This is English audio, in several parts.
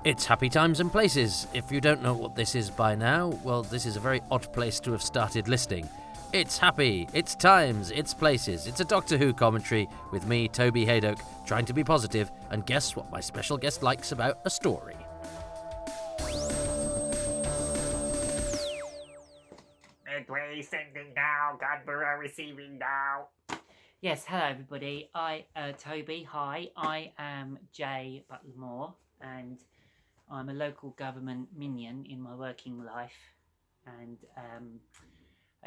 It's happy times and places. If you don't know what this is by now, well, this is a very odd place to have started listening. It's happy, it's times, it's places. It's a Doctor Who commentary with me, Toby Haydock, trying to be positive and guess what my special guest likes about a story. Midway sending now, Godborough receiving now. Yes, hello everybody. Toby, hi. I am Jaye Butler Moore and I'm a local government minion in my working life and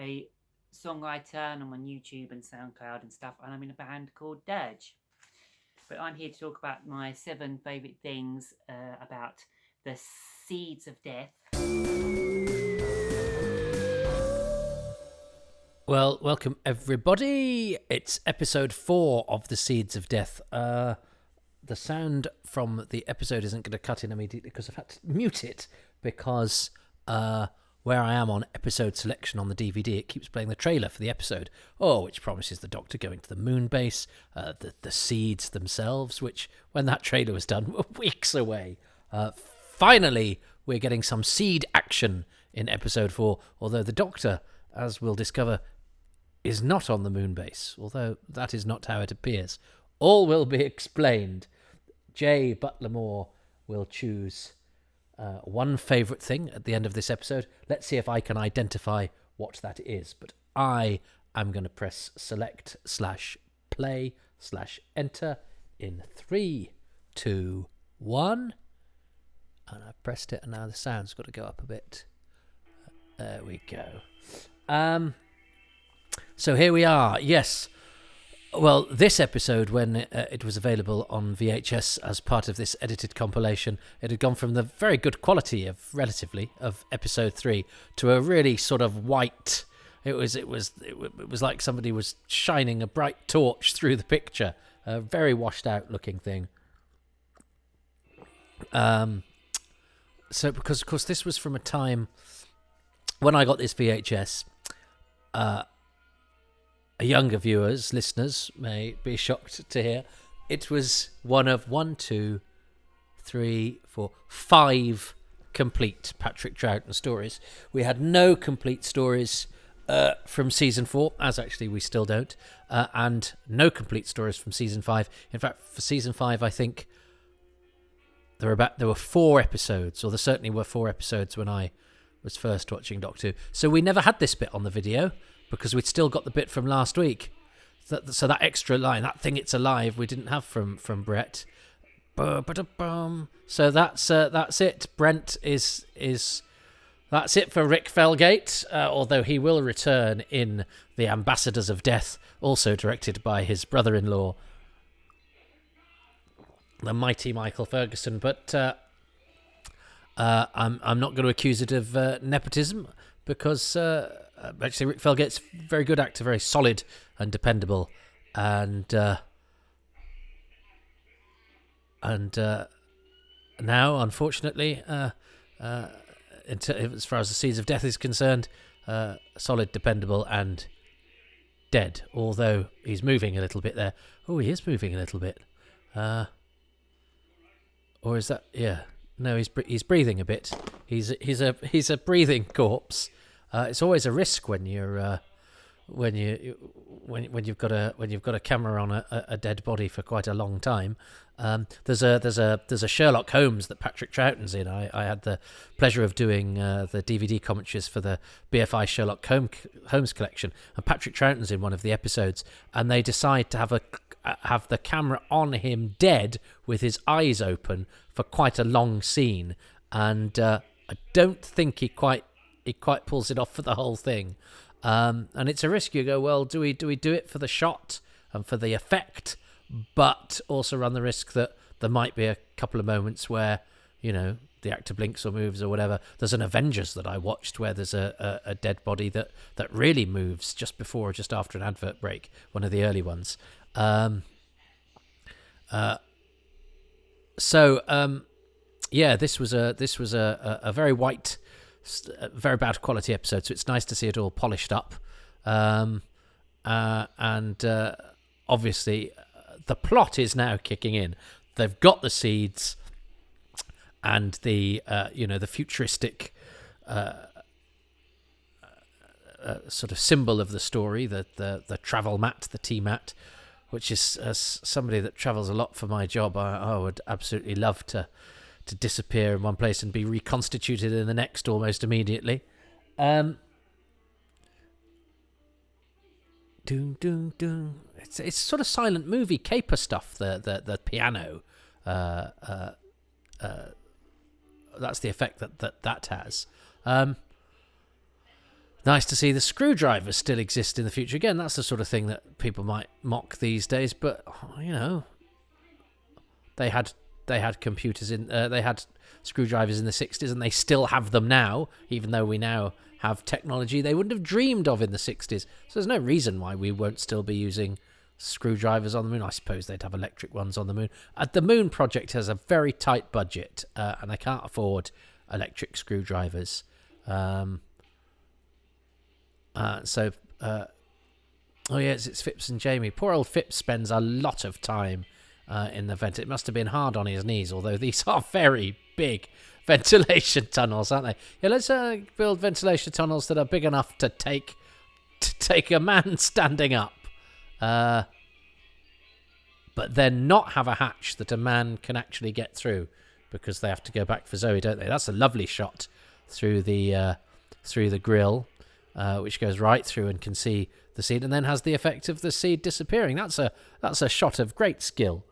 a songwriter, and I'm on YouTube and SoundCloud and stuff, and I'm in a band called Dirge. But I'm here to talk about my 7 favourite things about the seeds of death. Well, welcome everybody. It's episode 4 of The Seeds of Death. The sound from the episode isn't going to cut in immediately because I've had to mute it because where I am on episode selection on the DVD, it keeps playing the trailer for the episode. Which promises the Doctor going to the moon base, the seeds themselves, which when that trailer was done were weeks away. Finally, we're getting some seed action in episode 4, although the Doctor, as we'll discover, is not on the moon base, although that is not how it appears. All will be explained. Jaye Butler Moore will choose one favourite thing at the end of this episode. Let's see if I can identify what that is. But I am going to press select/play/enter in 3, 2, 1. And I pressed it, and now the sound's got to go up a bit. There we go. So here we are. Yes. Well, this episode, when it was available on VHS as part of this edited compilation, it had gone from the very good quality of episode 3 to a really sort of white. It was like somebody was shining a bright torch through the picture. A very washed out looking thing. So because of course this was from a time when I got this VHS. Younger viewers, listeners, may be shocked to hear it was one of 5 complete Patrick Troughton stories. We had no complete stories from season 4, as actually we still don't, and no complete stories from season 5. In fact, for season 5, I think there were 4 episodes, or there certainly were 4 episodes when I was first watching Doctor Who. So we never had this bit on the video, because we'd still got the bit from last week. So that extra line, that thing "it's alive," we didn't have from Brett. So that's it. Brent is that's it for Rick Felgate, although he will return in The Ambassadors of Death, also directed by his brother-in-law, the mighty Michael Ferguson. But I'm not going to accuse it of nepotism, because actually Rick Felgate's a very good actor, very solid and dependable, and now, unfortunately, as far as the Seeds of Death is concerned, solid, dependable, and dead. Although he's moving a little bit there. Oh, he is moving a little bit. Or is that? Yeah. No, he's breathing a bit. He's a breathing corpse. It's always a risk when you're when you've got a camera on a dead body for quite a long time. There's a Sherlock Holmes that Patrick Troughton's in. I had the pleasure of doing the DVD commentaries for the BFI Sherlock Holmes collection, and Patrick Troughton's in one of the episodes, and they decide to have the camera on him dead with his eyes open for quite a long scene, and I don't think he quite pulls it off for the whole thing. And it's a risk. You go, well, do we do it for the shot and for the effect, but also run the risk that there might be a couple of moments where, the actor blinks or moves or whatever. There's an Avengers that I watched where there's a dead body that really moves just before or just after an advert break, one of the early ones. This was a very white, very bad quality episode, so it's nice to see it all polished up. Obviously the plot is now kicking in. They've got the seeds, and the the futuristic sort of symbol of the story, the travel mat, the T-mat, which is, as somebody that travels a lot for my job, I would absolutely love to disappear in one place and be reconstituted in the next almost immediately. Doom, doom, doom. It's sort of silent movie caper stuff. The piano. That's the effect that has. Nice to see the screwdrivers still exist in the future. Again, that's the sort of thing that people might mock these days, but they had computers they had screwdrivers in the 60s, and they still have them now, even though we now have technology they wouldn't have dreamed of in the 60s. So there's no reason why we won't still be using screwdrivers on the moon. I suppose they'd have electric ones on the moon. The Moon Project has a very tight budget, and they can't afford electric screwdrivers. It's Phipps and Jamie. Poor old Phipps spends a lot of time in the vent. It must have been hard on his knees, although these are very big ventilation tunnels, aren't they? Yeah, let's build ventilation tunnels that are big enough to take a man standing up, but then not have a hatch that a man can actually get through, because they have to go back for Zoe, don't they? That's a lovely shot through the grill, which goes right through and can see the seed, and then has the effect of the seed disappearing. That's a shot of great skill.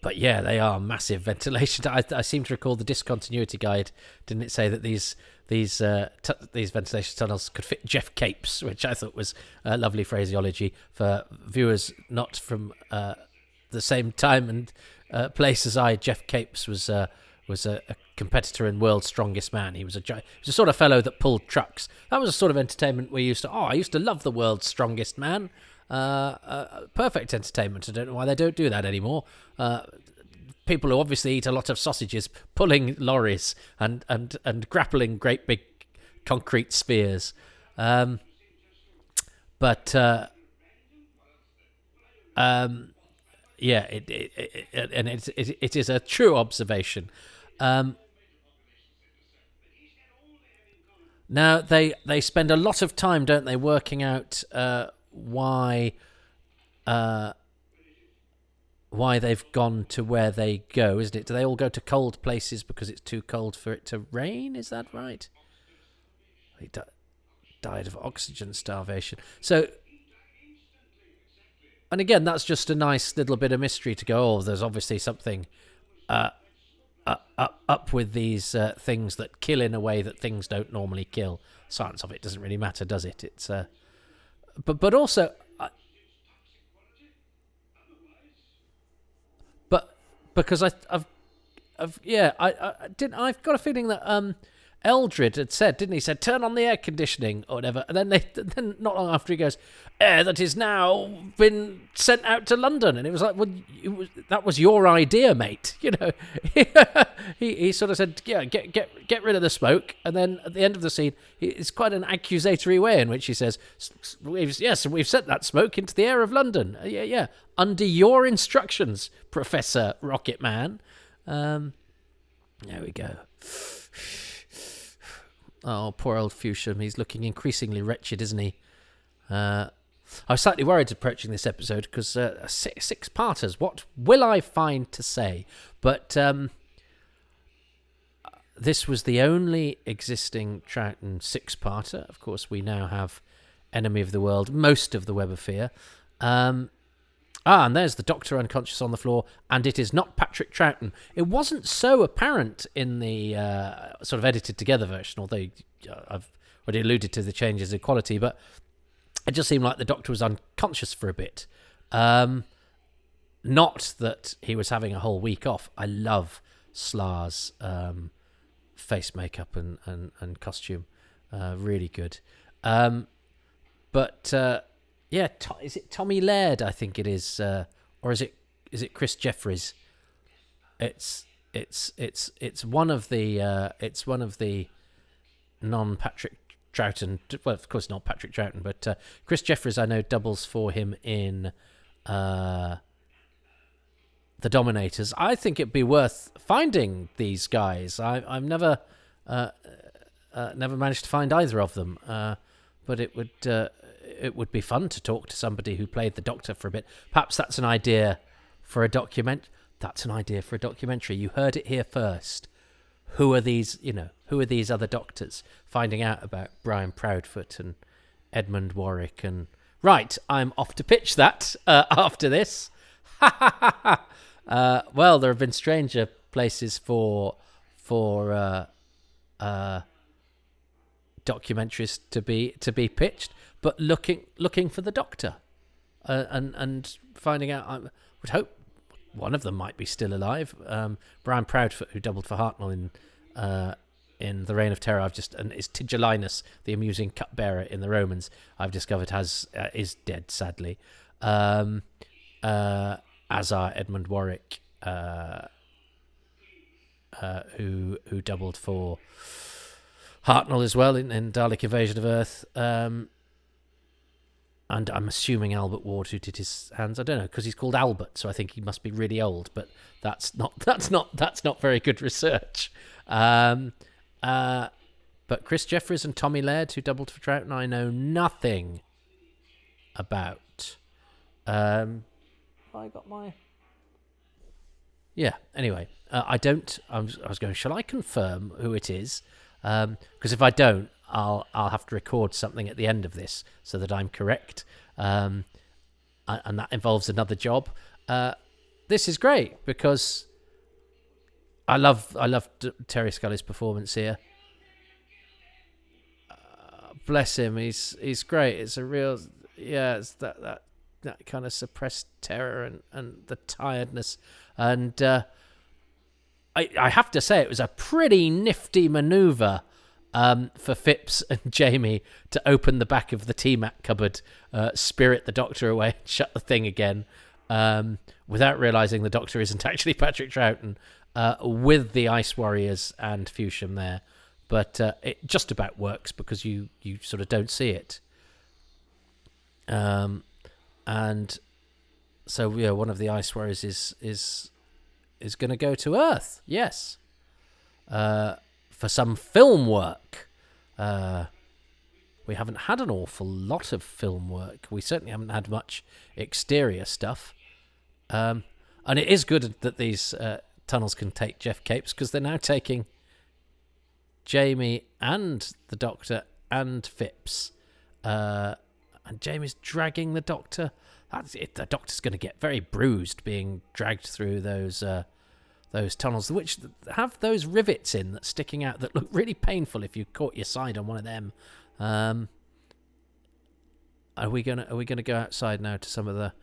But yeah, they are massive ventilation. I seem to recall the discontinuity guide, didn't it say that these ventilation tunnels could fit Jeff Capes, which I thought was lovely phraseology for viewers not from the same time and place as I. Jeff Capes was a competitor in World's Strongest Man. He was a sort of fellow that pulled trucks. That was a sort of entertainment I used to love the World's Strongest Man. Perfect entertainment. I don't know why they don't do that anymore. People who obviously eat a lot of sausages, pulling lorries and grappling great big concrete spheres. It is a true observation. Now they spend a lot of time, don't they, working out why they've gone to where they go, isn't it? Do they all go to cold places because it's too cold for it to rain? Is that right? He died of oxygen starvation. So, and again, that's just a nice little bit of mystery to go, oh, there's obviously something up with these things that kill in a way that things don't normally kill. Science of it doesn't really matter, does it? It's but also, because I've got a feeling that Eldred had said, didn't he? Said turn on the air conditioning or whatever, and then not long after he goes, air that is now been sent out to London, and it was like, well, that was your idea, mate. He sort of said, yeah, get rid of the smoke, and then at the end of the scene, it's quite an accusatory way in which he says, we've sent that smoke into the air of London. Yeah, under your instructions, Professor Rocket Man. There we go. Oh, poor old Fusham. He's looking increasingly wretched, isn't he? I was slightly worried approaching this episode because six-parters. What will I find to say? But this was the only existing Troughton six-parter. Of course, we now have Enemy of the World, most of the Web of Fear. And there's the Doctor unconscious on the floor, and it is not Patrick Troughton. It wasn't so apparent in the sort of edited together version, although I've already alluded to the changes in quality, but it just seemed like the Doctor was unconscious for a bit. Not that he was having a whole week off. I love Slar's face makeup and costume. Really good. Yeah, is it Tommy Laird? I think it is, or is it Chris Jeffries? It's one of the non-Patrick Troughton. Well, of course not Patrick Troughton, but Chris Jeffries I know doubles for him in the Dominators. I think it'd be worth finding these guys. I've never managed to find either of them, but it would be fun to talk to somebody who played the Doctor for a bit. Perhaps that's an idea for a document. That's an idea for a documentary. You heard it here first. Who are these? Who are these other Doctors? Finding out about Brian Proudfoot and Edmund Warwick. And right, I'm off to pitch that after this. Well, there have been stranger places for documentaries to be pitched, but looking for the Doctor, and finding out. I would hope one of them might be still alive. Brian Proudfoot, who doubled for Hartnell in The Reign of Terror, and is Tigellinus, the amusing cupbearer in the Romans, I've discovered is dead, sadly. As are Edmund Warwick, who doubled for Hartnell as well in Dalek Invasion of Earth. And I'm assuming Albert Ward, who did his hands. I don't know, because he's called Albert, so I think he must be really old. But that's not very good research. But Chris Jeffries and Tommy Laird, who doubled for Troughton, I know nothing about. I got my. Yeah. Anyway, I don't. I was going. Shall I confirm who it is? Because if I don't, I'll have to record something at the end of this so that I'm correct, and that involves another job. This is great because I love Terry Scully's performance here. Bless him, he's great. It's a real it's that kind of suppressed terror and the tiredness, and I have to say it was a pretty nifty manoeuvre. For Phipps and Jamie to open the back of the T-Mac cupboard, spirit the Doctor away, and shut the thing again, without realising the Doctor isn't actually Patrick Troughton, with the Ice Warriors and Fusham there. But it just about works because you sort of don't see it. And so one of the Ice Warriors is going to go to Earth. Yes. For some film work. We haven't had an awful lot of film work. We certainly haven't had much exterior stuff. And it is good that these tunnels can take Jeff Capes, because they're now taking Jamie and the Doctor and Phipps. And Jamie's dragging the Doctor. That's it. The Doctor's going to get very bruised being dragged through those tunnels, which have those rivets in that sticking out that look really painful if you caught your side on one of them. Are we gonna go outside now to some of the?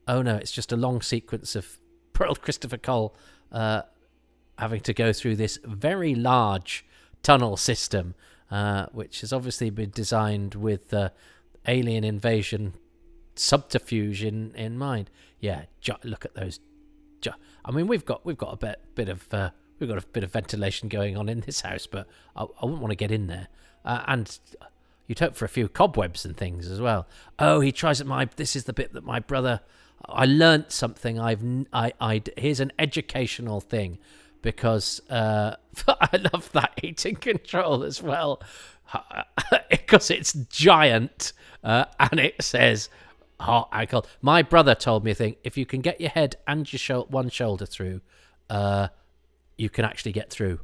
Oh no, it's just a long sequence of poor old Christopher Cole having to go through this very large tunnel system, which has obviously been designed with alien invasion subterfuge in mind. Yeah, look at those. I mean, we've got a bit of ventilation going on in this house, but I wouldn't want to get in there. And you'd hope for a few cobwebs and things as well. Oh, he tries at this is the bit that my brother. I learnt something. Here's an educational thing, because I love that heating control as well, because it's giant and it says. Hot and cold. My brother told me a thing. If you can get your head and your one shoulder through, you can actually get through.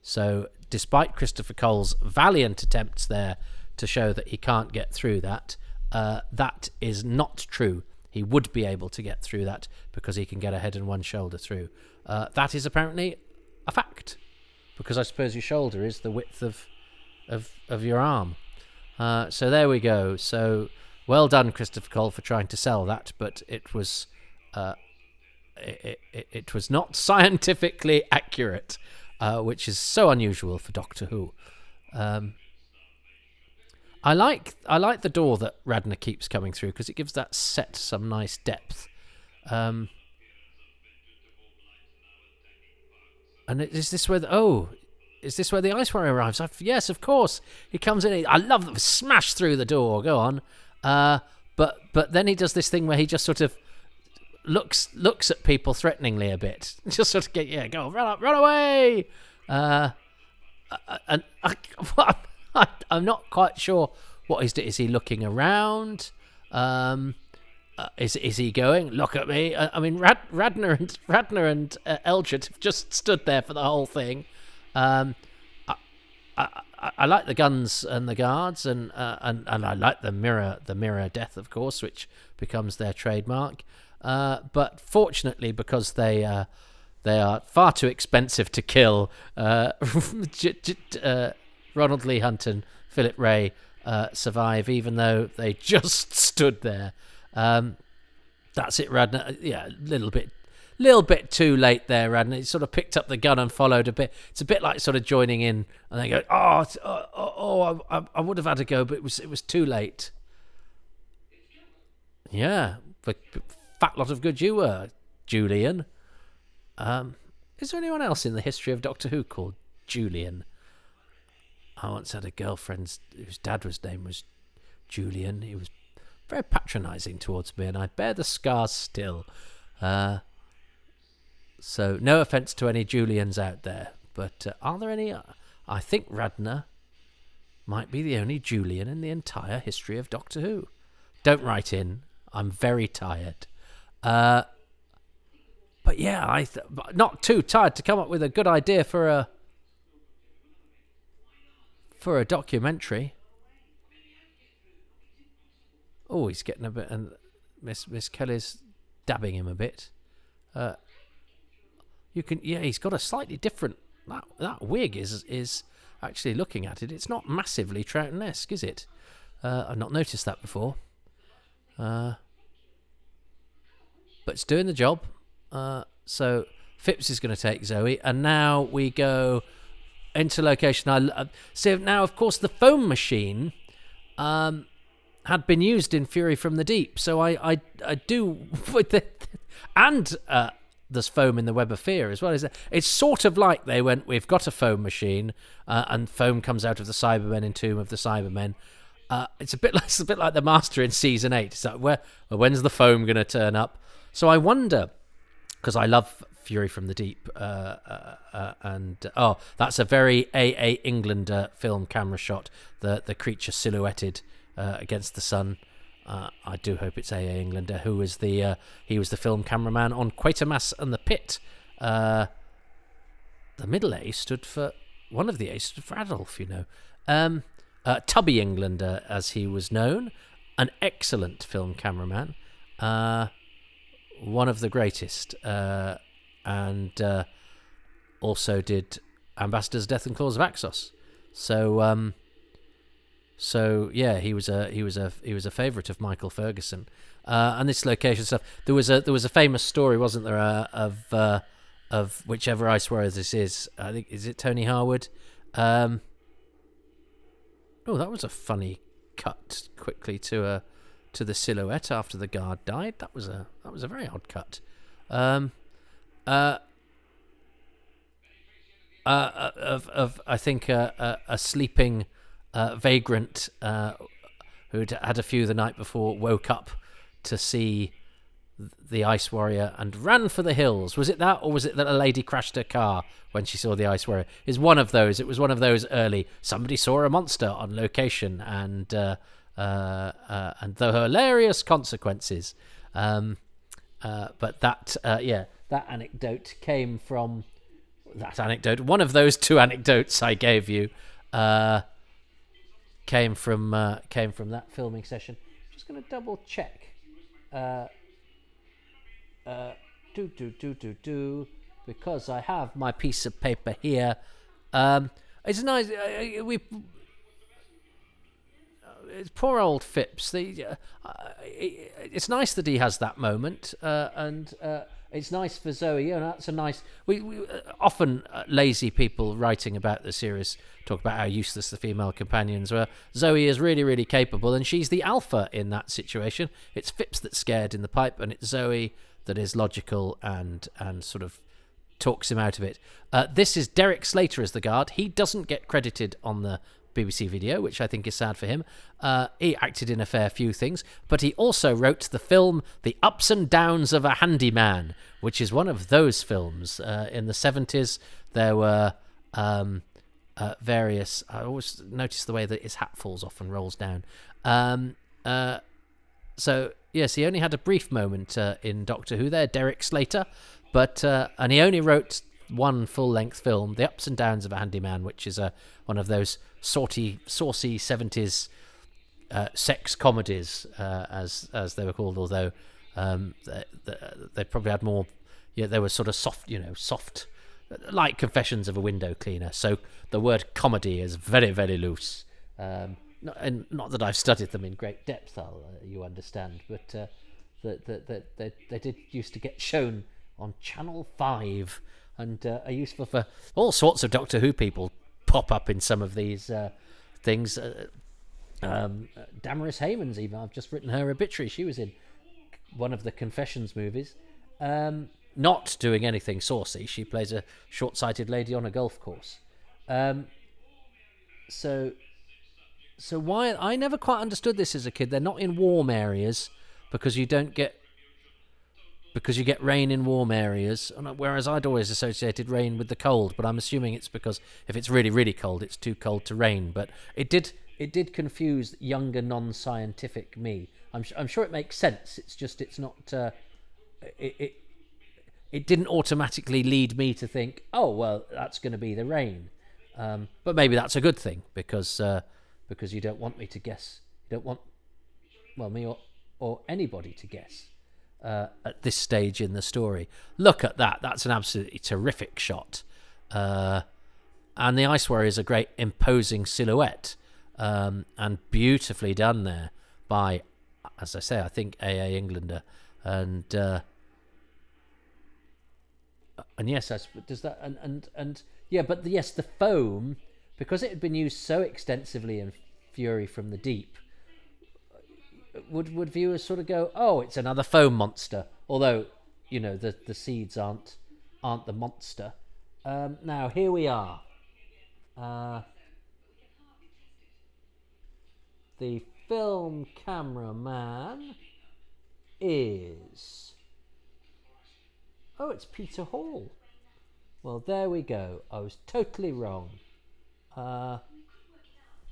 So, despite Christopher Cole's valiant attempts there to show that he can't get through that, that is not true. He would be able to get through that because he can get a head and one shoulder through. That is apparently a fact, because I suppose your shoulder is the width of your arm. So there we go. So. Well done, Christopher Cole, for trying to sell that, but it was it was not scientifically accurate, which is so unusual for Doctor Who. I like the door that Radner keeps coming through, because it gives that set some nice depth. And is this where the Ice Warrior arrives? Yes, of course. He comes in. I love the smash through the door. Go on. But then he does this thing where he just sort of looks at people threateningly a bit. Just sort of go run away. And I'm not quite sure what is he looking around. Is he going? Look at me. I mean, Radner and Eldred have just stood there for the whole thing. I like the guns and the guards, and I like the mirror death, of course, which becomes their trademark. But fortunately, because they are far too expensive to kill, Ronald Lee Hunt and Philip Ray survive, even though they just stood there. That's it, Radner. Yeah, a little bit too late there, Radner. He sort of picked up the gun and followed a bit. It's a bit like sort of joining in, and they go, I would have had to go, but it was too late. Yeah, but fat lot of good you were, Julian. Is there anyone else in the history of Doctor Who called Julian? I once had a girlfriend whose dad's name was Julian. He was very patronising towards me, and I bear the scars still. So no offence to any Julians out there, but are there any? I think Radner might be the only Julian in the entire history of Doctor Who. Don't write in. I'm very tired. But yeah, not too tired to come up with a good idea for a documentary. Oh, he's getting a bit, and Miss Kelly's dabbing him a bit. He's got a slightly different. That wig is actually, looking at it, it's not massively Troughton-esque, is it? I've not noticed that before. But it's doing the job. So Phipps is going to take Zoe, and now we go into location. So now, of course, the foam machine had been used in Fury from the Deep. So I do with and there's foam in the Web of Fear as well. It's sort of like they went, we've got a foam machine, and foam comes out of the Cybermen in Tomb of the Cybermen. It's a bit like the Master in season 8. It's like, when's the foam going to turn up? So I wonder, because I love Fury from the Deep, and that's a very A.A. Englander film camera shot. The creature silhouetted against the sun. I do hope it's A.A. Englander, who was he was the film cameraman on Quatermass and the Pit. The middle A stood for one of the A's stood for Adolf, you know. Tubby Englander, as he was known, an excellent film cameraman, one of the greatest, and also did Ambassador's Death and Claws of Axos. So yeah, he was a favourite of Michael Ferguson, and this location stuff. There was a famous story, wasn't there, of whichever Ice Warrior this is. I think, is it Tony Harwood? Oh, that was a funny cut quickly to the silhouette after the guard died. That was a very odd cut. Of I think a sleeping vagrant who'd had a few the night before woke up to see the Ice Warrior and ran for the hills. Was it that, or was it that a lady crashed her car when she saw the Ice Warrior? It was one of those early. Somebody saw a monster on location, and the hilarious consequences. But that anecdote came from that anecdote. One of those two anecdotes I gave you came from that filming session. Just going to double check. Because I have my piece of paper here. It's nice. It's poor old Phipps. It's nice that he has that moment, and it's nice for Zoe. And that's a nice. We often lazy people writing about the series talk about how useless the female companions were. Zoe is really, really capable, and she's the alpha in that situation. It's Phipps that's scared in the pipe, and it's Zoe that is logical and sort of talks him out of it. This is Derek Slater as the guard. He doesn't get credited on the BBC Video, which I think is sad for him. He acted in a fair few things, but he also wrote the film The Ups and Downs of a Handyman, which is one of those films. In the 70s, there were various... I always notice the way that his hat falls off and rolls down. So, yes, he only had a brief moment in Doctor Who there, Derek Slater, but and he only wrote one full-length film, The Ups and Downs of a Handyman, which is one of those saucy 70s sex comedies, as they were called, although they probably had more... Yeah, they were sort of soft, like Confessions of a Window Cleaner. So the word comedy is very, very loose. Not that I've studied them in great depth, you understand, but they did used to get shown on Channel 5 and are useful for all sorts of Doctor Who people pop up in some of these things. Damaris Hayman's even, I've just written her obituary. She was in one of the Confessions movies. Not doing anything saucy. She plays a short-sighted lady on a golf course. So why... I never quite understood this as a kid. They're not in warm areas because you get rain in warm areas, whereas I'd always associated rain with the cold, but I'm assuming it's because if it's really, really cold, it's too cold to rain. But it did confuse younger, non-scientific me. I'm sure it makes sense. It's just it's not... It didn't automatically lead me to think, oh, well, that's going to be the rain. But maybe that's a good thing, because you don't want me to guess. You don't want, well, me or anybody to guess at this stage in the story. Look at that. That's an absolutely terrific shot. And the Ice Warrior is a great imposing silhouette, and beautifully done there by, as I say, I think A.A. Englander. And yes, does that and yeah, but yes, the foam, because it had been used so extensively in Fury from the Deep, would viewers sort of go, oh, it's another foam monster, although the seeds aren't the monster. Now here we are. The film cameraman is... Oh, it's Peter Hall. Well, there we go. I was totally wrong. I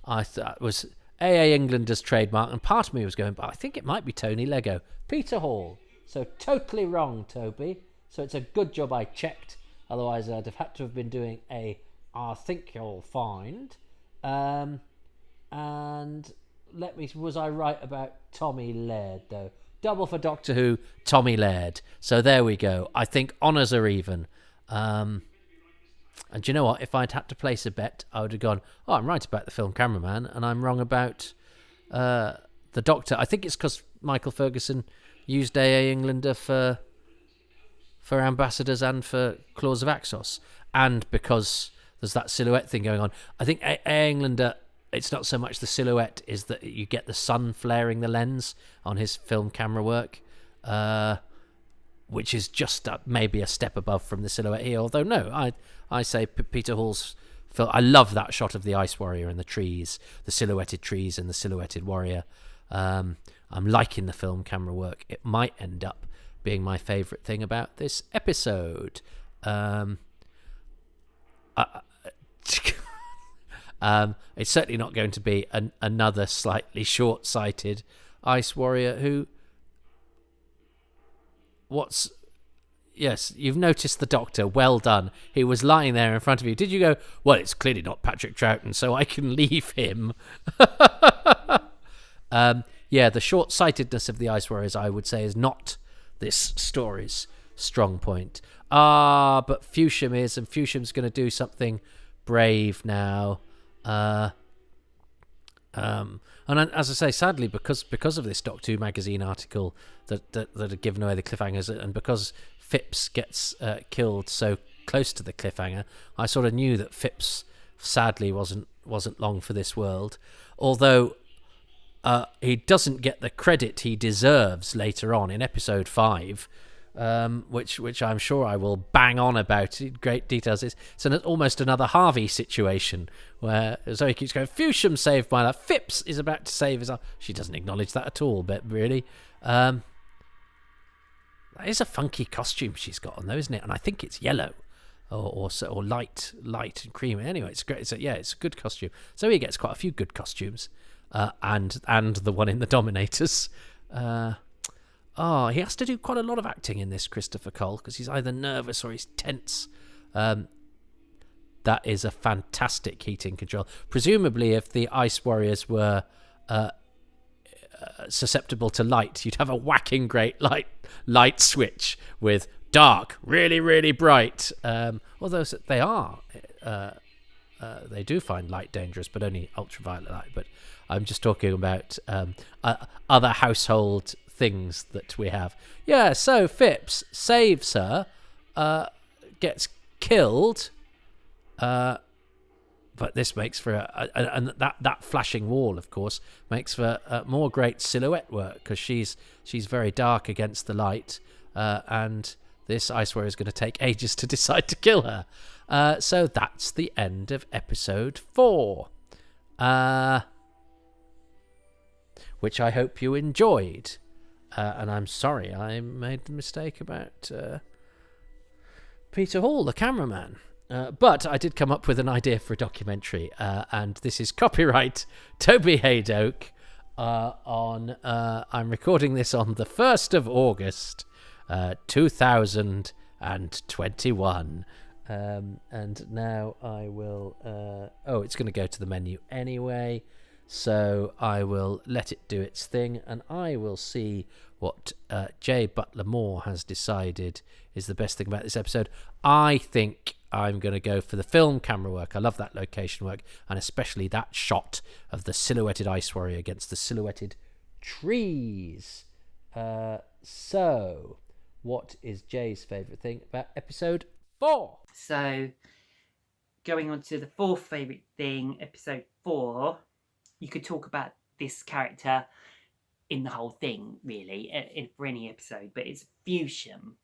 thought it was A.A. Englander's trademark, and part of me was going, but I think it might be Tony Lego. Peter Hall. So totally wrong, Toby. So it's a good job I checked. Otherwise, I'd have had to have been doing I think you'll find. And was I right about Tommy Laird, though? Double for Doctor Who, Tommy Laird. So there we go. I think honours are even. And do you know what? If I'd had to place a bet, I would have gone, oh, I'm right about the film cameraman, and I'm wrong about the Doctor. I think it's because Michael Ferguson used A.A. Englander for Ambassadors and for Claws of Axos, and because there's that silhouette thing going on. I think A.A. Englander... It's not so much the silhouette, is that you get the sun flaring the lens on his film camera work, which is just maybe a step above from the silhouette here. Although, no, I say Peter Hall's film... I love that shot of the Ice Warrior and the trees, the silhouetted trees and the silhouetted warrior. I'm liking the film camera work. It might end up being my favourite thing about this episode. It's certainly not going to be another slightly short-sighted Ice Warrior who... Yes, you've noticed the Doctor. Well done. He was lying there in front of you. Did you go, well, it's clearly not Patrick Troughton, so I can leave him? Yeah, the short-sightedness of the Ice Warriors, I would say, is not this story's strong point. But Fusham is, and Fusham's going to do something brave now. And as I say, sadly, because of this Doctor Who magazine article that had given away the cliffhangers, and because Phipps gets killed so close to the cliffhanger, I sort of knew that Phipps sadly wasn't long for this world. Although he doesn't get the credit he deserves later on in episode 5, which I'm sure I will bang on about in great details. It's almost another Harvey situation where Zoe keeps going, Fusham saved my life. Phipps is about to save his life. She doesn't acknowledge that at all, but really. That is a funky costume she's got on, though, isn't it? And I think it's yellow or light and creamy. Anyway, it's great. It's a good costume. Zoe gets quite a few good costumes, and the one in the Dominators. He has to do quite a lot of acting in this, Christopher Cole, because he's either nervous or he's tense. That is a fantastic heating control. Presumably, if the Ice Warriors were susceptible to light, you'd have a whacking great light switch with dark, really, really bright. Although they are, they do find light dangerous, but only ultraviolet light. But I'm just talking about other household things that we have. Yeah, so Phipps saves her, gets killed, but this makes for and that flashing wall, of course, makes for more great silhouette work, because she's very dark against the light, and this Ice Warrior is going to take ages to decide to kill her. So that's the end of episode 4, which I hope you enjoyed. And I'm sorry I made the mistake about Peter Hall, the cameraman. But I did come up with an idea for a documentary, and this is copyright Toby Haydock. I'm recording this on the 1st of August, 2021. And now I will... it's going to go to the menu anyway. So I will let it do its thing, and I will see what Jaye Butler Moore has decided is the best thing about this episode. I think I'm going to go for the film camera work. I love that location work, and especially that shot of the silhouetted Ice Warrior against the silhouetted trees. So, what is Jay's favourite thing about episode 4? So, going on to the 4th favourite thing, episode 4... You could talk about this character in the whole thing, really, for any episode, but it's Fusham.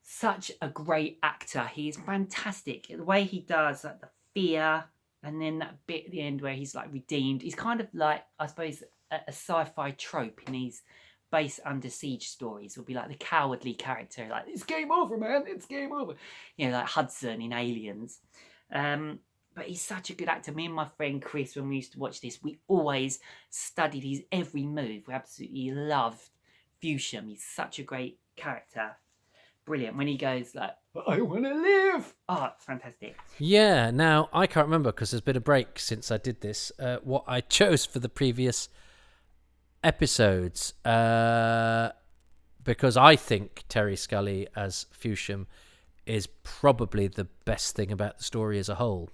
Such a great actor. He is fantastic. The way he does, like, the fear, and then that bit at the end where he's, like, redeemed. He's kind of like, I suppose, a sci-fi trope in these base under siege stories. Will be like the cowardly character, like, it's game over, man, it's game over. You know, like Hudson in Aliens. But he's such a good actor. Me and my friend Chris, when we used to watch this, we always studied his every move. We absolutely loved Fusham. He's such a great character. Brilliant. When he goes like, I want to live. Oh, it's fantastic. Yeah, now, I can't remember, because there's been a break since I did this, what I chose for the previous episodes. Because I think Terry Scully as Fusham is probably the best thing about the story as a whole.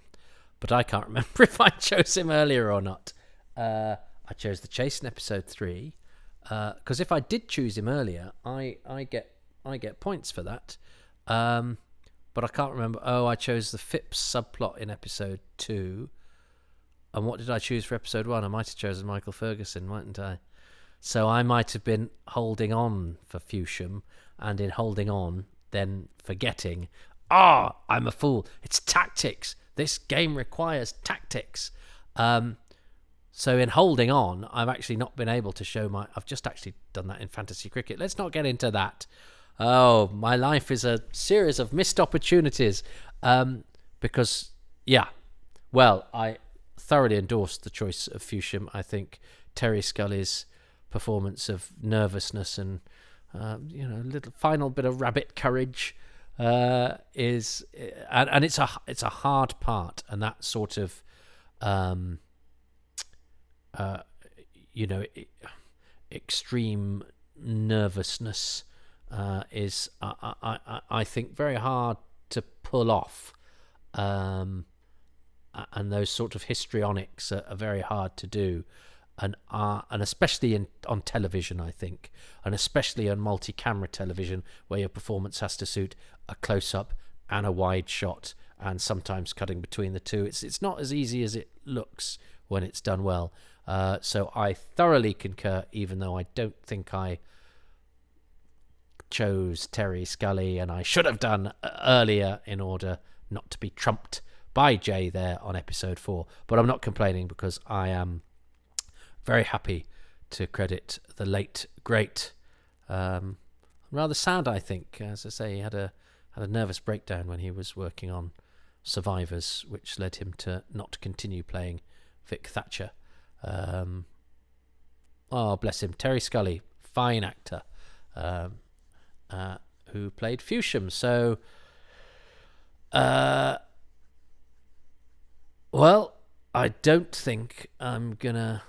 But I can't remember if I chose him earlier or not. I chose the chase in episode 3, because if I did choose him earlier, I get points for that. But I can't remember. Oh, I chose the Phipps subplot in episode 2. And what did I choose for episode 1? I might have chosen Michael Ferguson, mightn't I? So I might have been holding on for Fusham, and in holding on, then forgetting, I'm a fool. It's tactics. This game requires tactics. So in holding on, I've actually not been able to show I've just actually done that in fantasy cricket. Let's not get into that. Oh, my life is a series of missed opportunities. Because, I thoroughly endorsed the choice of Fusham. I think Terry Scully's performance of nervousness and, a little final bit of rabbit courage is, and it's a hard part, and that sort of extreme nervousness is I think very hard to pull off, and those sort of histrionics are very hard to do, and especially on television, I think, and especially on multi-camera television, where your performance has to suit a close-up and a wide shot, and sometimes cutting between the two. It's not as easy as it looks when it's done well. So I thoroughly concur, even though I don't think I chose Terry Scully, and I should have done earlier in order not to be trumped by Jay there on episode 4. But I'm not complaining, because I am very happy to credit the late, great, rather sad, I think. As I say, he had a nervous breakdown when he was working on Survivors, which led him to not continue playing Vic Thatcher. Oh, bless him. Terry Scully, fine actor, who played Fewsham. So, well, I don't think I'm gonna...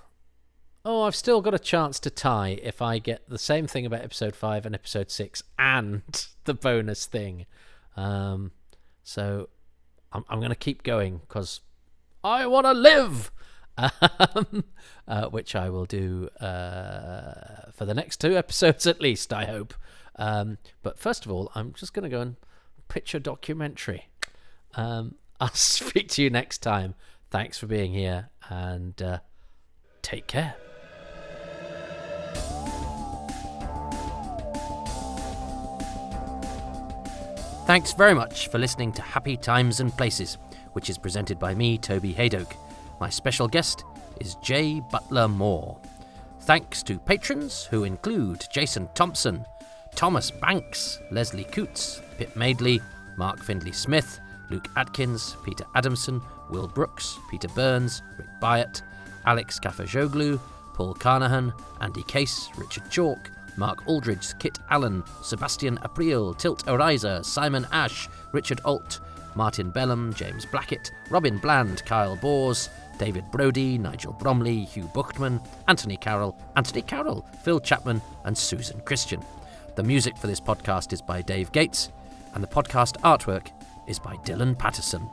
Oh, I've still got a chance to tie if I get the same thing about episode 5 and episode 6 and the bonus thing. So I'm going to keep going, because I want to live, which I will do for the next 2 episodes at least, I hope. But first of all, I'm just going to go and pitch a documentary. I'll speak to you next time. Thanks for being here, and take care. Thanks very much for listening to Happy Times and Places, which is presented by me, Toby Haydoke. My special guest is Jaye Butler Moore. Thanks to patrons who include Jason Thompson, Thomas Banks, Leslie Coots, Pip Madeley, Mark Findlay-Smith, Luke Atkins, Peter Adamson, Will Brooks, Peter Burns, Rick Byatt, Alex Kafajoglu, Paul Carnahan, Andy Case, Richard Chalk, Mark Aldridge, Kit Allen, Sebastian April, Tilt Oriza, Simon Ash, Richard Alt, Martin Bellham, James Blackett, Robin Bland, Kyle Bors, David Brody, Nigel Bromley, Hugh Buchtman, Anthony Carroll, Phil Chapman, and Susan Christian. The music for this podcast is by Dave Gates, and the podcast artwork is by Dylan Patterson.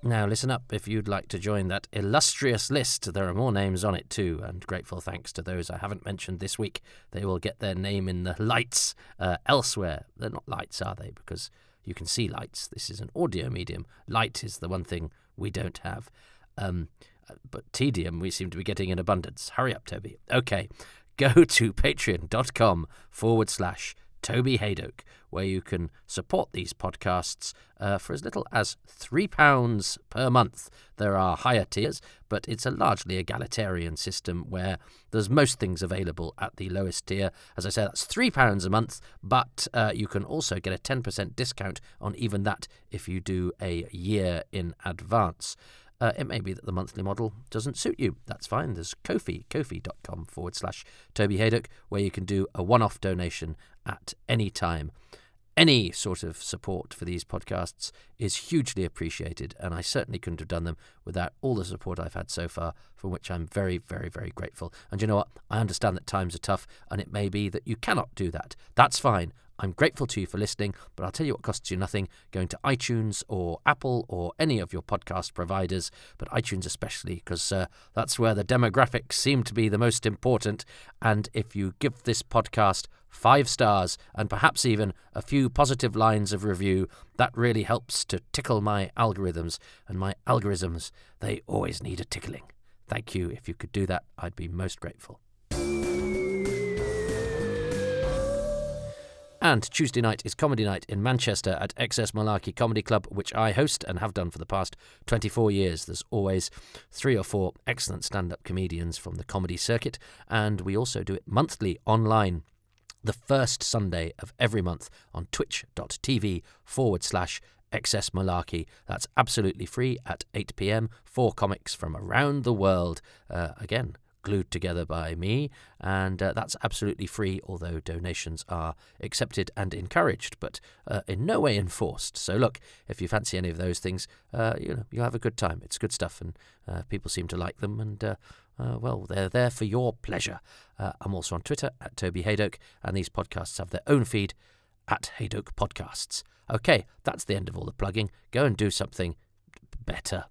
Now listen up, if you'd like to join that illustrious list. There are more names on it too, and grateful thanks to those I haven't mentioned this week. They will get their name in the lights elsewhere. They're not lights, are they? Because you can see lights. This is an audio medium. Light is the one thing we don't have. But tedium we seem to be getting in abundance. Hurry up, Toby. Okay, go to patreon.com/Toby Haydoke, where you can support these podcasts for as little as £3 per month. There are higher tiers, but it's a largely egalitarian system where there's most things available at the lowest tier. As I say, that's £3 a month, but you can also get a 10% discount on even that if you do a year in advance. It may be that the monthly model doesn't suit you. That's fine. There's kofi.com/Toby Haydoke, where you can do a one-off donation at any time. Any sort of support for these podcasts is hugely appreciated, and I certainly couldn't have done them without all the support I've had so far, for which I'm very, very, very grateful. And you know what? I understand that times are tough, and it may be that you cannot do that. That's fine. I'm grateful to you for listening, but I'll tell you what costs you nothing: going to iTunes or Apple or any of your podcast providers, but iTunes especially, because that's where the demographics seem to be the most important. And if you give this podcast 5 stars and perhaps even a few positive lines of review, that really helps to tickle my algorithms. And my algorithms, they always need a tickling. Thank you. If you could do that, I'd be most grateful. And Tuesday night is Comedy Night in Manchester at Excess Malarkey Comedy Club, which I host and have done for the past 24 years. There's always 3 or 4 excellent stand-up comedians from the comedy circuit, and we also do it monthly online, the first Sunday of every month on twitch.tv/Excess Malarkey. That's absolutely free at 8 p.m. 4 comics from around the world. Again, glued together by me, and that's absolutely free, although donations are accepted and encouraged, but in no way enforced. So look, if you fancy any of those things, you'll have a good time. It's good stuff, and people seem to like them, and well, they're there for your pleasure. I'm also on Twitter at Toby Haydoke, and these podcasts have their own feed at Haydoke Podcasts. Okay, that's the end of all the plugging. Go and do something better.